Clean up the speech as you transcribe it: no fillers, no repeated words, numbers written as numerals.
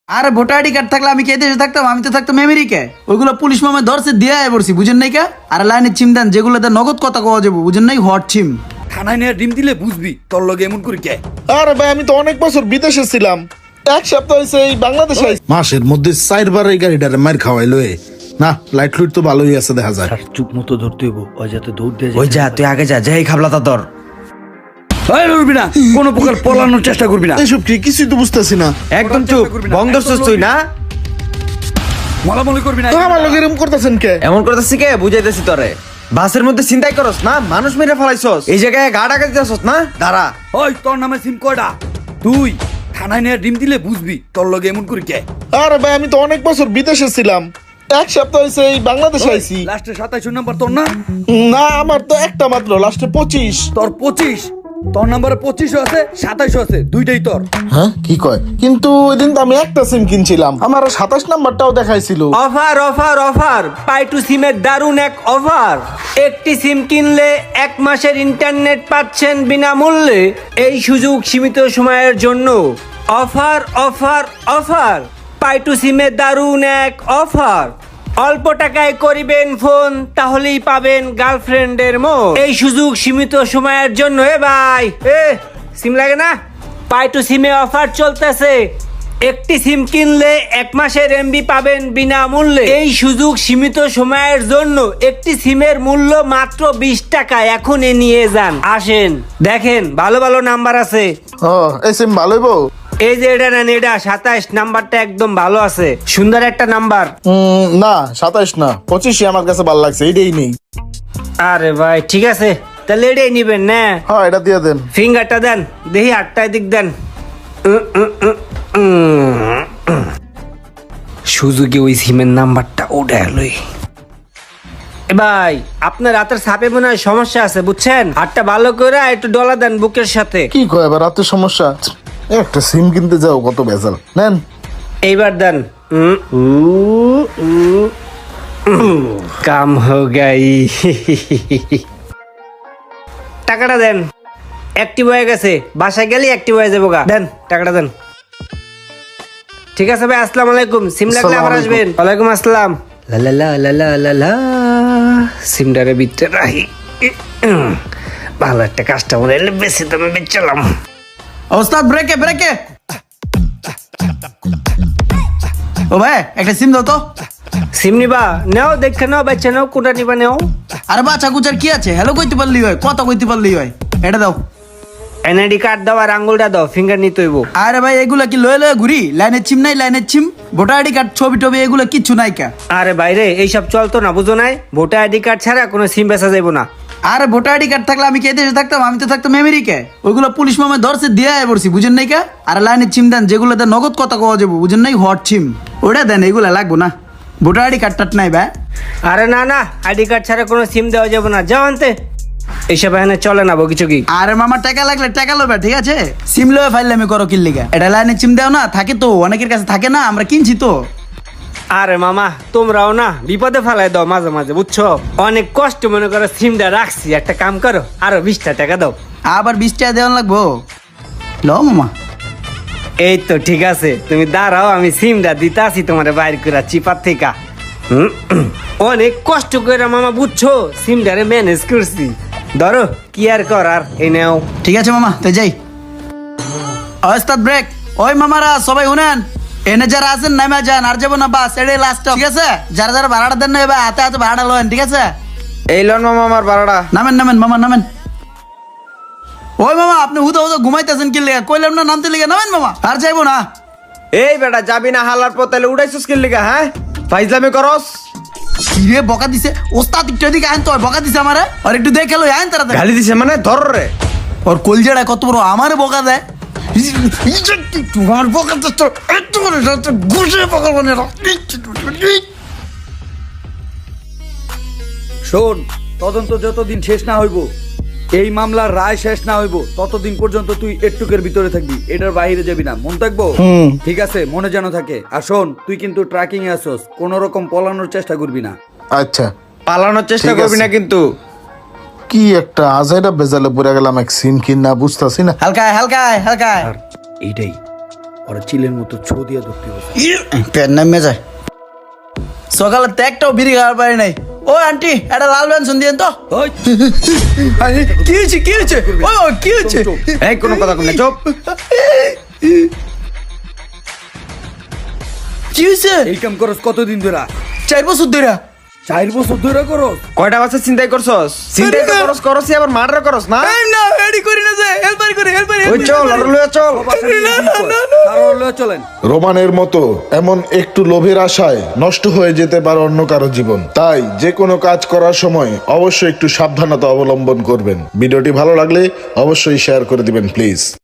আরে voter ID card থাকলে আমি কে দেশে থাকতাম? আমি তো থাকতাম আমেরিকায়। ওইগুলো পুলিশ মামা ধরছে দিয়ে পড়ছি, বুঝেন নাই কা? আর লাইনের চিম দেন যেগুলোতে নগদ কথা কওয়া যাবো, বুঝেন নাই? হট চিম থানায় নিয়ে ডিম দিলে বুঝবি তোর লগে এমন করি কে। আরে ভাই আমি তো অনেক বছর বিদেশে ছিলাম, এক সপ্তাহ হয়েছে এই বাংলাদেশে আইছি। মাসের মধ্যে 4 বার এই গাড়িটারে মার খাওয়াইলো না। লাইট লুইট তো ভালোই আছে দেখা যায়। চুপ মতো ধরতে হইব, ওই যাতে দৌড় দিয়ে ওই যা তুই আগে যা, যাই খাবলা তা তোর। লড়বি না, কোনো প্রকার পলানোর চেষ্টা করবি না। এসব কি কিছুই তো বুঝতেছি না। একদম চুপ, বন্ধ করছিস তুই না? মলামলি করবি না। আমার লোক এরকম করতেছেন কে? এমন করতেছি কে বুঝাইতেছি তোরে। বাসের মধ্যে চিন্তাই করস না, মানুষ মেরে ফেলাইছস, এই জায়গায় গা ডাকা দিতেছস না। দাঁড়া, ওই তোর নামে সিম কয়টা? তুই থানায় নিয়ে ডিম দিলে বুঝবি তোর লগে এমন করি কে। আরে ভাই আমি তো অনেক বছর বিদেশে ছিলাম, এক সপ্তাহ হয়েছে এই বাংলাদেশে আইছি। লাস্টে 27 নাম্বার তোর না? না আমার তো একটা মাত্র, লাস্টে 25। তোর 25, তোর নাম্বারে 25 আছে, 27 আছে, দুইটাই তোর। হ্যাঁ কি কয়? কিন্তু ওই দিন তো আমি একটা সিম কিনছিলাম, আমার 27 নাম্বারটাও দেখাইছিল। অফার অফার অফার, পাই টু সিমের দারুণ এক অফার। একটি সিম কিনলে 1 মাসের ইন্টারনেট পাচ্ছেন বিনামূল্যে। এই সুযোগ সীমিত সময়ের জন্য। অফার অফার অফার, পাই টু সিমের দারুণ এক অফার। অল্প টাকায় করিবেন ফোন, তাহলেই পাবেন গার্লফ্রেন্ডের মন। এই সুযোগ সীমিত সময়ের জন্য। এ ভাই, সিম লাগে না? পাই টু সিমে অফার চলতেছে। একটি সিম কিনলে 1 মাসের এমবি পাবেন বিনামূল্যে। এই সুযোগ সীমিত সময়ের জন্য। একটি সিমের মূল্য মাত্র 20 টাকা। এখনই নিয়ে যান। আসেন দেখেন, ভালো ভালো নাম্বার আছে। ও এই সিম ভালোই বউ। এই যে এটা নেন, এটা 27 নাম্বারটা একদম ভালো আছে, সুন্দর একটা নাম্বার। না 27 না, 25ই আমার কাছে ভালো লাগছে, এইটাই নেই। আরে ভাই ঠিক আছে, তাহলে এটাই নিবেন না? হ্যাঁ এটা দিয়ে দেন। ফিঙ্গারটা দেন দেখি, 8টায় দিক দেন। সুযোগে ওই সিমের নাম্বারটা ওটা এলোই। এ ভাই, আপনার রাতের সাপে মনে হয় সমস্যা আছে, বুঝছেন? হাতটা ভালো করে একটু ডলা দেন বুকের সাথে। কি কয় এবার রাতে সমস্যা? একটা সিম কিনতে যাও কত বেজাল। নেন এইবার দেন। কাম হো গাই। টাকাটা দেন। অ্যাক্টিভ হয়ে গেছে, বাসায় গেলে অ্যাক্টিভ হয়ে যাবো গা। দেন টাকাটা দেন। ঠিক আছে ভাই, আসসালামু আলাইকুম। সিম লাগলে আবার আসসালামু আসবেন। ওয়ালাইকুম আসসালাম। লা লা লা লা লা লা লা। সিমটারে বিটতে রাখি। ভালো একটা কাস্টমার এলে বেশি দামে বেচলাম। ওস্তাদ ব্রেকে ব্রেকে। ও ভাই একটা সিম দাও তো। সিম নিবা? নেও, দেখে নাও, বাচ্চা নাও, কোনটা নিবা নেও। আরে বাচ্চা কুচার কি আছে? হ্যালো কইতে পারলি হয়, কথা কইতে পারলি হয়। এটা দাও। এনআইডি কার্ড দাও আর আঙ্গুলটা দাও, ফিঙ্গার নিতে হইব। আরে ভাই এগুলা কি লয়ে লয়ে ঘুরি? লাইনের চিম নাই, লাইনের চিম। ভোটার আইডি কার্ড, ছবি টবি এগুলো কিচ্ছু নাই কা? আরে বাইরে এইসব চলতো না, বুঝো নাই? ভোটার আইডি কার্ড ছাড়া কোনো সিম বেচা যাইব না। আরে ভোটার আইডি কার্ড থাকলে আমি কে দেশে থাকতাম? আমি তো থাকতাম আমেরিকায়। ওইগুলো পুলিশ মামা ধরছে দিয়ে পড়ছি, বুঝেন নাই কা? আর লাইনের চিম দেন যেগুলোতে নগদ কথা কওয়া যাবো, বুঝেন নাই? হট চিম ওটা দেন, এগুলা লাগবো না। ভোটার আইডি কার্ড টাট নাই ভাই। আরে না না, আইডি কার্ড ছাড়া কোনো সিম দেওয়া যাবে না, যাও আনতে। এইসব এখানে চলে না বকিচকি। আরে মামা টাকা লাগলে টাকা লবে, ঠিক আছে? সিম লয়ে ফাইলে আমি করো কিল লিগা? এটা লাইনের চিম দেও না, থাকে তো অনেকের কাছে থাকে না, আমরা কিনছি তো। আরে মামা, তোমরাও না বিপদে ফেলাই দাও মাঝে মাঝে, বুঝছো? অনেক কষ্ট মনে করো সিমটা রাখছি, একটা কাম করো, আরো 20টা টাকা দাও। আবার 20 টাকা দেওয়া লাগবো? ল মামা। এই তো ঠিক আছে, তুমি দাঁড়াও, আমি সিমটা দিতে আসি তোমার বাইর করে চিপার থেকে। অনেক কষ্ট করে মামা, বুঝছো? সিমটারে ম্যানেজ করছি। ধরো, কি আর করার, এই নাও। ঠিক আছে মামা, তো যাই। ওস্তাদ ব্রেক। ওই মামারা সবাই উনেন, এনে যারা আছেন নামে যান, আর যাবো না, বাস এটাই লাস্ট, ঠিক আছে? যারা যারা ভাড়াটা দেন না এবার হাতে হাতে ভাড়া লয়েন, ঠিক আছে? এই লন মামা আমার ভাড়াটা। নামেন নামেন মামা নামেন। ওই মামা আপনি হুদা হুদা ঘুমাইতেছেন কি লেগে? কইলাম না নামতে লেগে, নামেন মামা। আর যাইবো না। এই বেটা, যাবি না হালার পর তাহলে উড়াইছিস কি লিগা? হ্যাঁ, ফাইজলামি করস। কিরে বকা দিছে? ওস্তাদ একটু এদিকে আইন তো, বকা দিছে আমারে। আর একটু দেখে লো, আইন তারা। গালি দিছে মানে ধর রে। ওর কলজাটা কত বড়, আমারে বকা দেয়। তোমার বকা তো এত বড়, ঘুষে বকা মানে। শোন, তদন্ত যতদিন শেষ না হইব, এই মামলার রায় শেষ না হইব, ততদিন পর্যন্ত তুই একটুকের ভিতরে থাকবি, এটার বাইরে যাবি না, মন থাকবো? ঠিক আছে, মনে যেন থাকে। আর শোন, তুই কিন্তু ট্র্যাকিং এ আসস, কোন রকম পলানোর চেষ্টা করবি না। আচ্ছা পালানোর চেষ্টা ঠিক করবি আছে। না কিন্তু। কি একটা আজাইরা বেজালে পড়ে গেলাম, এক সিম কিনা বুঝতাছি না। হালকায় হালকায় হালকায়। আর এইটাই ওরা চিলের মতো ছো দিয়া ধরতে হবে। পেট নামে যায় সকালে তো একটাও বিড়ি খাওয়ার পারি নাই। ও আন্টি একটা লাল বেনসন দিয়েন তো। ওই, কি হয়েছে কি হয়েছে ও কি হয়েছে? এই কোনো কথা কম না, চুপ। কি হয়েছে? এই কাম করস কতদিন ধরে? 4 বছর ধরে। 4 বছর ধরে করস? কয়টা বাচ্চা চিন্তাই করছস? চিন্তাই তো করস করস আবার মার্ডার করস না? এই না এডি করি না যে হেল্পার করে হেল্পার। ওই চল আর লয়ে চল। তারও চলেন। রোমানের মতো এমন একটু লোভের আশায় নষ্ট হয়ে যেতে পারে অন্য কারো জীবন। তাই যে কোনো কাজ করার সময় অবশ্যই একটু সাবধানতা অবলম্বন করবেন। ভিডিওটি ভালো লাগলে অবশ্যই শেয়ার করে দিবেন প্লিজ।